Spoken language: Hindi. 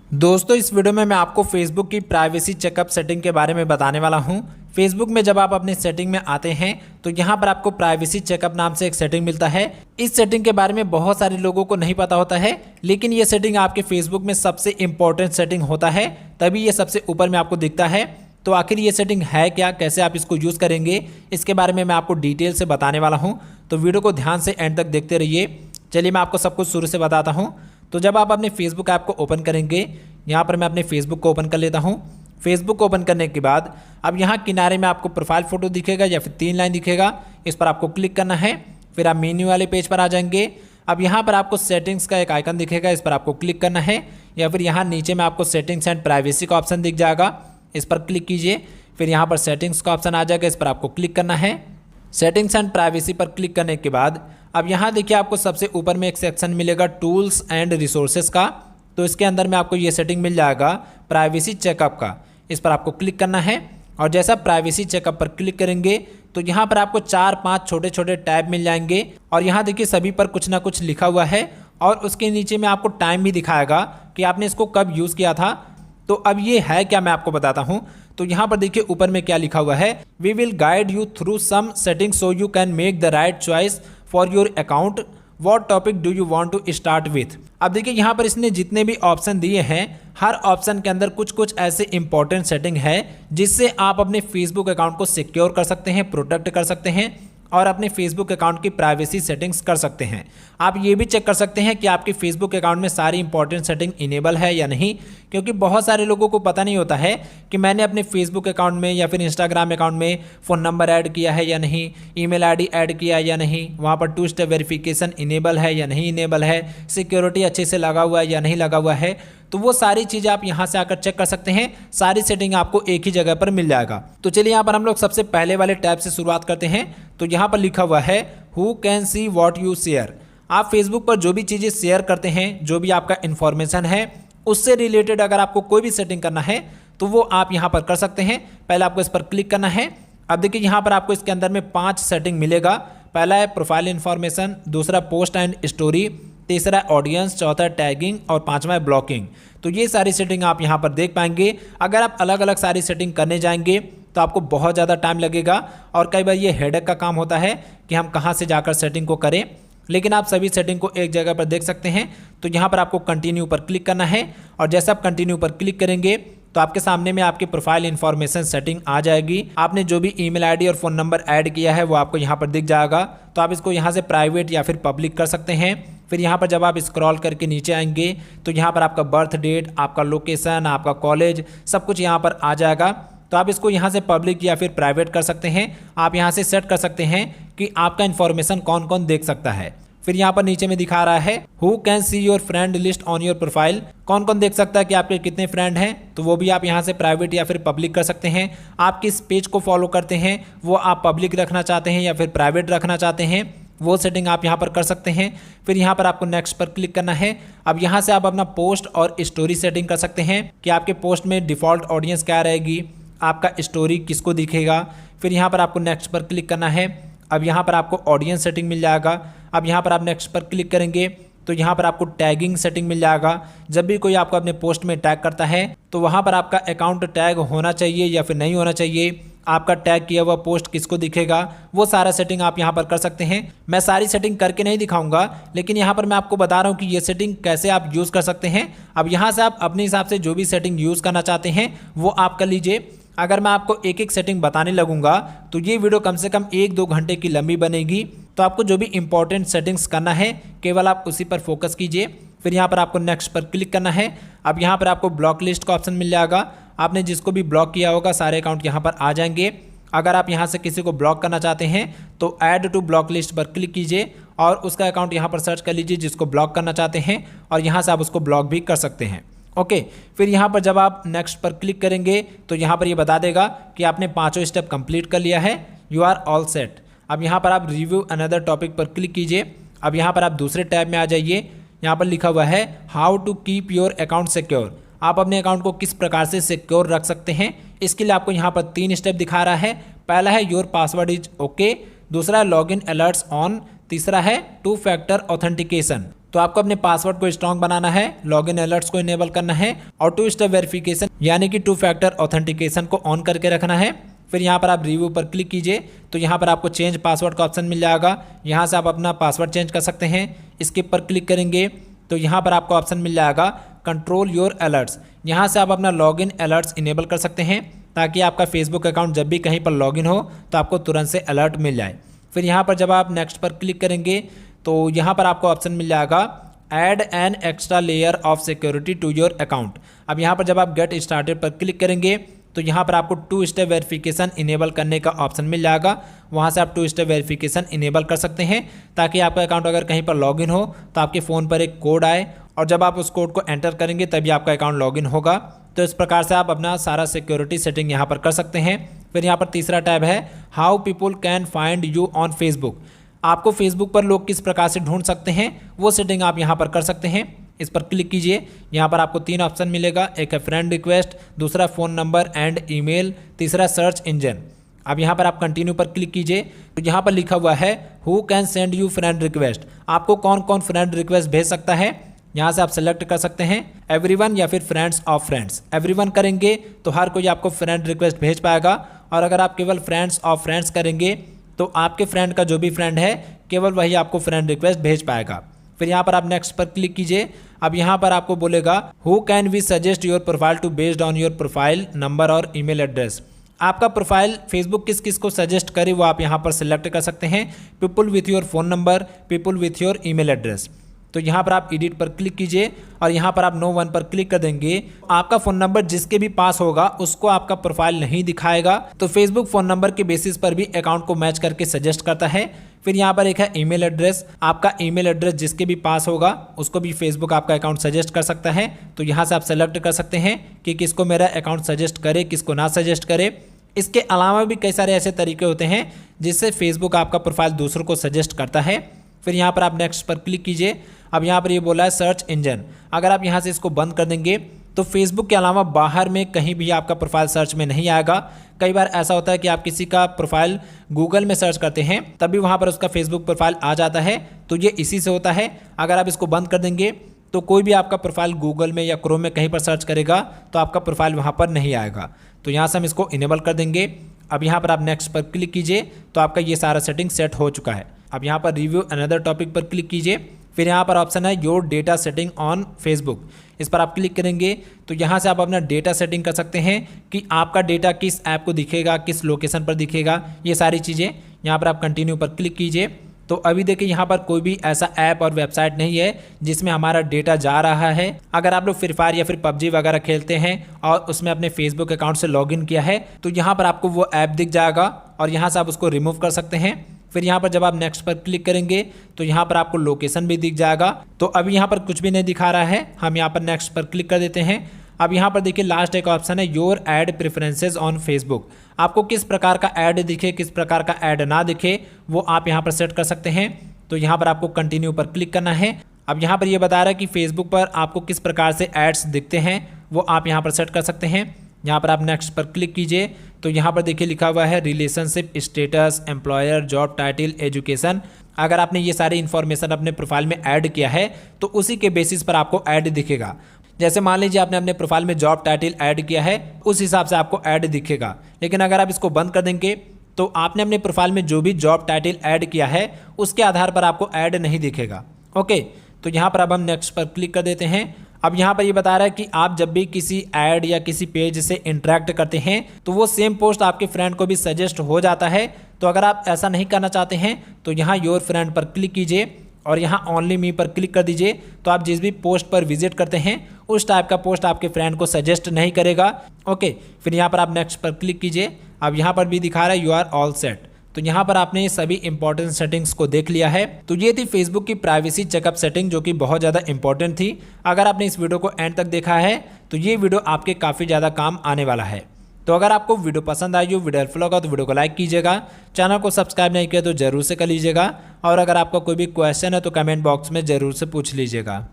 दोस्तों इस वीडियो में मैं आपको फेसबुक की प्राइवेसी चेकअप सेटिंग के बारे में बताने वाला हूं। फेसबुक में जब आप अपनी सेटिंग में आते हैं तो यहां पर आपको प्राइवेसी चेकअप नाम से एक सेटिंग मिलता है। इस सेटिंग के बारे में बहुत सारे लोगों को नहीं पता होता है, लेकिन ये सेटिंग आपके फेसबुक में सबसे इंपॉर्टेंट सेटिंग होता है, तभी ये सबसे ऊपर में आपको दिखता है। तो आखिर ये सेटिंग है क्या, कैसे आप इसको यूज़ करेंगे, इसके बारे में मैं आपको डिटेल से बताने वाला हूँ। तो वीडियो को ध्यान से एंड तक देखते रहिए। चलिए मैं आपको सब कुछ शुरू से बताता हूँ। तो जब आप अपने फेसबुक ऐप को ओपन करेंगे, यहाँ पर मैं अपने फेसबुक को ओपन कर लेता हूँ। फेसबुक को ओपन करने के बाद अब यहाँ किनारे में आपको प्रोफाइल फ़ोटो दिखेगा या फिर 3 लाइन दिखेगा, इस पर आपको क्लिक करना है। फिर आप मेन्यू वाले पेज पर आ जाएंगे। अब यहाँ पर आपको सेटिंग्स का एक आइकन दिखेगा, इस पर आपको क्लिक करना है। या फिर यहाँ नीचे में आपको सेटिंग्स एंड प्राइवेसी का ऑप्शन दिख जाएगा, इस पर क्लिक कीजिए। फिर यहाँ पर सेटिंग्स का ऑप्शन आ जाएगा, इस पर आपको क्लिक करना है। सेटिंग्स एंड प्राइवेसी पर क्लिक करने के बाद अब यहाँ देखिए आपको सबसे ऊपर में एक सेक्शन मिलेगा टूल्स एंड रिसोर्सेज का। तो इसके अंदर में आपको ये सेटिंग मिल जाएगा प्राइवेसी चेकअप का, इस पर आपको क्लिक करना है। और जैसा प्राइवेसी चेकअप पर क्लिक करेंगे तो यहाँ पर आपको 4-5 छोटे छोटे टैब मिल जाएंगे और यहाँ देखिए सभी पर कुछ ना कुछ लिखा हुआ है और उसके नीचे में आपको टाइम भी दिखाएगा कि आपने इसको कब यूज़ किया था। तो अब ये है क्या, मैं आपको बताता हूँ। तो यहाँ पर देखिए ऊपर में क्या लिखा हुआ है, we will guide you through some settings so you can make the right choice for your account, what topic do you want to start with. अब देखिए यहाँ पर इसने जितने भी ऑप्शन दिए हैं, हर ऑप्शन के अंदर कुछ कुछ ऐसे इंपॉर्टेंट सेटिंग है जिससे आप अपने फेसबुक अकाउंट को सिक्योर कर सकते हैं, प्रोटेक्ट कर सकते हैं और अपने फेसबुक अकाउंट की प्राइवेसी सेटिंग्स कर सकते हैं। आप ये भी चेक कर सकते हैं कि आपके फेसबुक अकाउंट में सारी इंपॉर्टेंट सेटिंग इनेबल है या नहीं, क्योंकि बहुत सारे लोगों को पता नहीं होता है कि मैंने अपने फेसबुक अकाउंट में या फिर इंस्टाग्राम अकाउंट में फ़ोन नंबर ऐड किया है या नहीं, ईमेल आईडी ऐड किया या नहीं, वहाँ पर 2 स्टेप वेरिफिकेशन इनेबल है या नहीं इनेबल है, सिक्योरिटी अच्छे से लगा हुआ है या नहीं लगा हुआ है। तो वो सारी चीज़ें आप यहाँ से आकर चेक कर सकते हैं। सारी सेटिंग आपको एक ही जगह पर मिल जाएगा। तो चलिए यहाँ पर हम लोग सबसे पहले वाले टैब से शुरुआत करते हैं। तो यहाँ पर लिखा हुआ है who can see what you share. आप फेसबुक पर जो भी चीज़ें शेयर करते हैं, जो भी आपका इन्फॉर्मेशन है, उससे रिलेटेड अगर आपको कोई भी सेटिंग करना है तो वो आप यहाँ पर कर सकते हैं। पहले आपको इस पर क्लिक करना है। अब देखिए यहाँ पर आपको इसके अंदर में 5 सेटिंग मिलेगा। पहला है प्रोफाइल इन्फॉर्मेशन, दूसरा पोस्ट एंड स्टोरी, तीसरा ऑडियंस, चौथा टैगिंग और 5वां है ब्लॉकिंग। तो ये सारी सेटिंग आप यहाँ पर देख पाएंगे। अगर आप अलग अलग सारी सेटिंग करने जाएंगे तो आपको बहुत ज़्यादा टाइम लगेगा और कई बार ये हेडेक का काम होता है कि हम कहाँ से जाकर सेटिंग को करें, लेकिन आप सभी सेटिंग को एक जगह पर देख सकते हैं। तो यहाँ पर आपको कंटिन्यू पर क्लिक करना है और जैसे आप कंटिन्यू पर क्लिक करेंगे तो आपके सामने में आपकी प्रोफाइल इन्फॉर्मेशन सेटिंग आ जाएगी। आपने जो भी ईमेल आईडी और फ़ोन नंबर ऐड किया है वो आपको यहाँ पर दिख जाएगा। तो आप इसको यहाँ से प्राइवेट या फिर पब्लिक कर सकते हैं। फिर यहाँ पर जब आप स्क्रॉल करके नीचे आएंगे तो यहाँ पर आपका बर्थ डेट, आपका लोकेशन, आपका कॉलेज, सब कुछ यहाँ पर आ जाएगा। तो आप इसको यहाँ से पब्लिक या फिर प्राइवेट कर सकते हैं। आप यहाँ से सेट कर सकते हैं कि आपका इन्फॉर्मेशन कौन कौन देख सकता है। फिर यहाँ पर नीचे में दिखा रहा है who can see your friend list on your profile. कौन कौन देख सकता है कि आपके कितने फ्रेंड हैं, तो वो भी आप यहाँ से प्राइवेट या फिर पब्लिक कर सकते हैं। आप किस पेज को फॉलो करते हैं, वो आप पब्लिक रखना चाहते हैं या फिर प्राइवेट रखना चाहते हैं, वो सेटिंग आप यहाँ पर कर सकते हैं। फिर यहाँ पर आपको नेक्स्ट पर क्लिक करना है। अब यहाँ से आप अपना पोस्ट और स्टोरी सेटिंग कर सकते हैं कि आपके पोस्ट में डिफ़ॉल्ट ऑडियंस क्या रहेगी, आपका स्टोरी किसको दिखेगा। फिर यहाँ पर आपको नेक्स्ट पर क्लिक करना है। अब यहाँ पर आपको ऑडियंस सेटिंग मिल जाएगा। अब यहाँ पर आप नेक्स्ट पर क्लिक करेंगे तो यहाँ पर आपको टैगिंग सेटिंग मिल जाएगा। जब भी कोई आपको अपने पोस्ट में टैग करता है तो वहाँ पर आपका अकाउंट टैग होना चाहिए या फिर नहीं होना चाहिए, आपका टैग किया हुआ पोस्ट किसको दिखेगा, वो सारा सेटिंग आप यहाँ पर कर सकते हैं। मैं सारी सेटिंग करके नहीं दिखाऊंगा, लेकिन यहाँ पर मैं आपको बता रहा हूँ कि ये सेटिंग कैसे आप यूज़ कर सकते हैं। अब यहाँ से आप अपने हिसाब से जो भी सेटिंग यूज़ करना चाहते हैं वो आप कर लीजिए। अगर मैं आपको एक एक सेटिंग बताने लगूंगा तो ये वीडियो कम से कम 1-2 घंटे की लंबी बनेगी। तो आपको जो भी इंपॉर्टेंट सेटिंग्स करना है केवल आप उसी पर फोकस कीजिए। फिर यहाँ पर आपको नेक्स्ट पर क्लिक करना है। अब यहाँ पर आपको ब्लॉक लिस्ट का ऑप्शन मिल जाएगा। आपने जिसको भी ब्लॉक किया होगा सारे अकाउंट यहाँ पर आ जाएंगे। अगर आप यहाँ से किसी को ब्लॉक करना चाहते हैं तो ऐड टू ब्लॉक लिस्ट पर क्लिक कीजिए और उसका अकाउंट यहाँ पर सर्च कर लीजिए जिसको ब्लॉक करना चाहते हैं और यहाँ से आप उसको ब्लॉक भी कर सकते हैं। ओके, फिर यहाँ पर जब आप नेक्स्ट पर क्लिक करेंगे तो यहाँ पर ये बता देगा कि आपने 5 स्टेप कंप्लीट कर लिया है, यू आर ऑल सेट। अब यहाँ पर आप रिव्यू अनदर टॉपिक पर क्लिक कीजिए। अब यहाँ पर आप दूसरे टैब में आ जाइए। यहाँ पर लिखा हुआ है how to keep your account secure. आप अपने अकाउंट को किस प्रकार से सिक्योर रख सकते हैं, इसके लिए आपको यहाँ पर 3 स्टेप दिखा रहा है। पहला है योर पासवर्ड इज ओके, दूसरा है लॉगिन अलर्ट्स ऑन, तीसरा है 2 फैक्टर ऑथेंटिकेशन। तो आपको अपने पासवर्ड को स्ट्रांग बनाना है, लॉगिन अलर्ट्स को इनेबल करना है और 2 स्टेप वेरिफिकेशन यानी कि 2 फैक्टर ऑथेंटिकेशन को ऑन करके रखना है। फिर यहाँ पर आप रिव्यू पर क्लिक कीजिए तो यहाँ पर आपको चेंज पासवर्ड का ऑप्शन मिल जाएगा। यहाँ से आप अपना पासवर्ड चेंज कर सकते हैं। स्किप पर क्लिक करेंगे तो यहाँ पर आपको ऑप्शन मिल जाएगा कंट्रोल योर अलर्ट्स। यहाँ से आप अपना लॉगिन अलर्ट्स इनेबल कर सकते हैं ताकि आपका फेसबुक अकाउंट जब भी कहीं पर लॉगिन हो तो आपको तुरंत से अलर्ट मिल जाए। फिर यहाँ पर जब आप नेक्स्ट पर क्लिक करेंगे तो यहाँ पर आपको ऑप्शन मिल जाएगा add an extra layer of security to your account. अब यहाँ पर जब आप गेट स्टार्टेड पर क्लिक करेंगे तो यहाँ पर आपको 2 स्टेप वेरिफिकेशन इनेबल करने का ऑप्शन मिल जाएगा। वहाँ से आप 2 स्टेप वेरिफिकेशन इनेबल कर सकते हैं ताकि आपका अकाउंट अगर कहीं पर लॉगिन हो तो आपके फ़ोन पर एक कोड आए और जब आप उस कोड को एंटर करेंगे तभी आपका अकाउंट लॉगिन होगा। तो इस प्रकार से आप अपना सारा सिक्योरिटी सेटिंग यहाँ पर कर सकते हैं। फिर यहाँ पर तीसरा टैब है how people can find you on Facebook. आपको फेसबुक पर लोग किस प्रकार से ढूंढ सकते हैं वो सेटिंग आप यहाँ पर कर सकते हैं। इस पर क्लिक कीजिए। यहाँ पर आपको 3 ऑप्शन मिलेगा, एक है फ्रेंड रिक्वेस्ट, दूसरा फ़ोन नंबर एंड ईमेल, तीसरा सर्च इंजन। अब यहाँ पर आप कंटिन्यू पर क्लिक कीजिए तो यहाँ पर लिखा हुआ है who can send you friend request. आपको कौन कौन फ्रेंड रिक्वेस्ट भेज सकता है यहाँ से आप सेलेक्ट कर सकते हैं, एवरीवन या फिर फ्रेंड्स ऑफ फ्रेंड्स। एवरीवन करेंगे तो हर कोई आपको फ्रेंड रिक्वेस्ट भेज पाएगा और अगर आप केवल फ्रेंड्स ऑफ फ्रेंड्स करेंगे तो आपके फ्रेंड का जो भी फ्रेंड है केवल वही आपको फ्रेंड रिक्वेस्ट भेज पाएगा। फिर यहाँ पर आप नेक्स्ट पर क्लिक कीजिए। अब यहाँ पर आपको बोलेगा who can we suggest your profile to based on your profile number और ईमेल एड्रेस। आपका प्रोफाइल फेसबुक किस किस को सजेस्ट करे वो आप यहाँ पर सिलेक्ट कर सकते हैं, people with your phone number, people with your email address. तो यहाँ पर आप एडिट पर क्लिक कीजिए और यहाँ पर आप नो वन पर क्लिक कर देंगे। आपका फ़ोन नंबर जिसके भी पास होगा उसको आपका प्रोफाइल नहीं दिखाएगा। तो फेसबुक फ़ोन नंबर के बेसिस पर भी अकाउंट को मैच करके सजेस्ट करता है। फिर यहाँ पर एक है ईमेल एड्रेस। आपका ईमेल एड्रेस जिसके भी पास होगा उसको भी फेसबुक आपका अकाउंट सजेस्ट कर सकता है। तो यहाँ से आप सेलेक्ट कर सकते हैं कि किसको मेरा अकाउंट सजेस्ट करे, किसको ना सजेस्ट करे। इसके अलावा भी कई सारे ऐसे तरीके होते हैं जिससे फेसबुक आपका प्रोफाइल दूसरों को सजेस्ट करता है। फिर यहाँ पर आप नेक्स्ट पर क्लिक कीजिए। अब यहाँ पर ये बोला है सर्च इंजन। अगर आप यहाँ से इसको बंद कर देंगे तो फेसबुक के अलावा बाहर में कहीं भी आपका प्रोफाइल सर्च में नहीं आएगा। कई बार ऐसा होता है कि आप किसी का प्रोफाइल गूगल में सर्च करते हैं तभी वहाँ पर उसका फेसबुक प्रोफाइल आ जाता है, तो ये इसी से होता है। अगर आप इसको बंद कर देंगे तो कोई भी आपका प्रोफाइल गूगल में या क्रोम में कहीं पर सर्च करेगा तो आपका प्रोफाइल वहाँ पर नहीं आएगा। तो यहाँ से हम इसको इनेबल कर देंगे। अब यहाँ पर आप नेक्स्ट पर क्लिक कीजिए तो आपका ये सारा सेटिंग सेट हो चुका है। अब यहाँ पर रिव्यू अनदर टॉपिक पर क्लिक कीजिए। फिर यहाँ पर ऑप्शन है your data setting on Facebook. इस पर आप क्लिक करेंगे तो यहाँ से आप अपना डेटा सेटिंग कर सकते हैं कि आपका डेटा किस ऐप को दिखेगा, किस लोकेशन पर दिखेगा, ये सारी चीज़ें। यहाँ पर आप कंटिन्यू पर क्लिक कीजिए। तो अभी देखिए यहाँ पर कोई भी ऐसा ऐप और वेबसाइट नहीं है जिसमें हमारा डेटा जा रहा है। अगर आप लोग फ्री फायर या फिर पबजी वगैरह खेलते हैं और उसमें अपने फेसबुक अकाउंट से लॉगिन किया है तो यहाँ पर आपको वो ऐप दिख जाएगा और यहाँ से आप उसको रिमूव कर सकते हैं। फिर यहाँ पर जब आप नेक्स्ट पर क्लिक करेंगे तो यहाँ पर आपको लोकेशन भी दिख जाएगा। तो अभी यहाँ पर कुछ भी नहीं दिखा रहा है, हम यहाँ पर नेक्स्ट पर क्लिक कर देते हैं। अब यहाँ पर देखिए लास्ट एक ऑप्शन है your add preferences on Facebook. आपको किस प्रकार का ऐड दिखे, किस प्रकार का ऐड ना दिखे वो आप यहाँ पर सेट कर सकते हैं। तो यहाँ पर आपको कंटिन्यू पर क्लिक करना है। अब यहाँ पर ये बता रहा है कि फेसबुक पर आपको किस प्रकार से एड्स दिखते हैं वो आप यहाँ पर सेट कर सकते हैं। यहाँ पर आप नेक्स्ट पर क्लिक कीजिए तो यहाँ पर देखिए लिखा हुआ है relationship status, employer, job title, education. अगर आपने ये सारी इन्फॉर्मेशन अपने प्रोफाइल में ऐड किया है तो उसी के बेसिस पर आपको ऐड दिखेगा। जैसे मान लीजिए आपने अपने प्रोफाइल में जॉब टाइटल ऐड किया है उस हिसाब से आपको ऐड दिखेगा। लेकिन अगर आप इसको बंद कर देंगे तो आपने अपने प्रोफाइल में जो भी जॉब टाइटल ऐड किया है उसके आधार पर आपको ऐड नहीं दिखेगा। ओके, तो यहाँ पर अब हम नेक्स्ट पर क्लिक कर देते हैं। अब यहाँ पर ये बता रहा है कि आप जब भी किसी ऐड या किसी पेज से इंटरेक्ट करते हैं तो वो सेम पोस्ट आपके फ्रेंड को भी सजेस्ट हो जाता है। तो अगर आप ऐसा नहीं करना चाहते हैं तो यहाँ योर फ्रेंड पर क्लिक कीजिए और यहाँ ओनली मी पर क्लिक कर दीजिए। तो आप जिस भी पोस्ट पर विजिट करते हैं उस टाइप का पोस्ट आपके फ्रेंड को सजेस्ट नहीं करेगा। ओके, फिर यहाँ पर आप नेक्स्ट पर क्लिक कीजिए। अब यहाँ पर भी दिखा रहा है यू आर ऑल सेट। तो यहाँ पर आपने ये सभी इंपॉर्टेंट सेटिंग्स को देख लिया है। तो ये थी फेसबुक की प्राइवेसी चेकअप सेटिंग जो कि बहुत ज़्यादा इंपॉर्टेंट थी। अगर आपने इस वीडियो को एंड तक देखा है तो ये वीडियो आपके काफ़ी ज़्यादा काम आने वाला है। तो अगर आपको वीडियो पसंद आई हो, वीडियो हेल्पफुल होगा तो वीडियो को लाइक कीजिएगा। चैनल को सब्सक्राइब नहीं किया तो जरूर से कर लीजिएगा। और अगर आपका कोई भी क्वेश्चन है तो कमेंट बॉक्स में ज़रूर से पूछ लीजिएगा।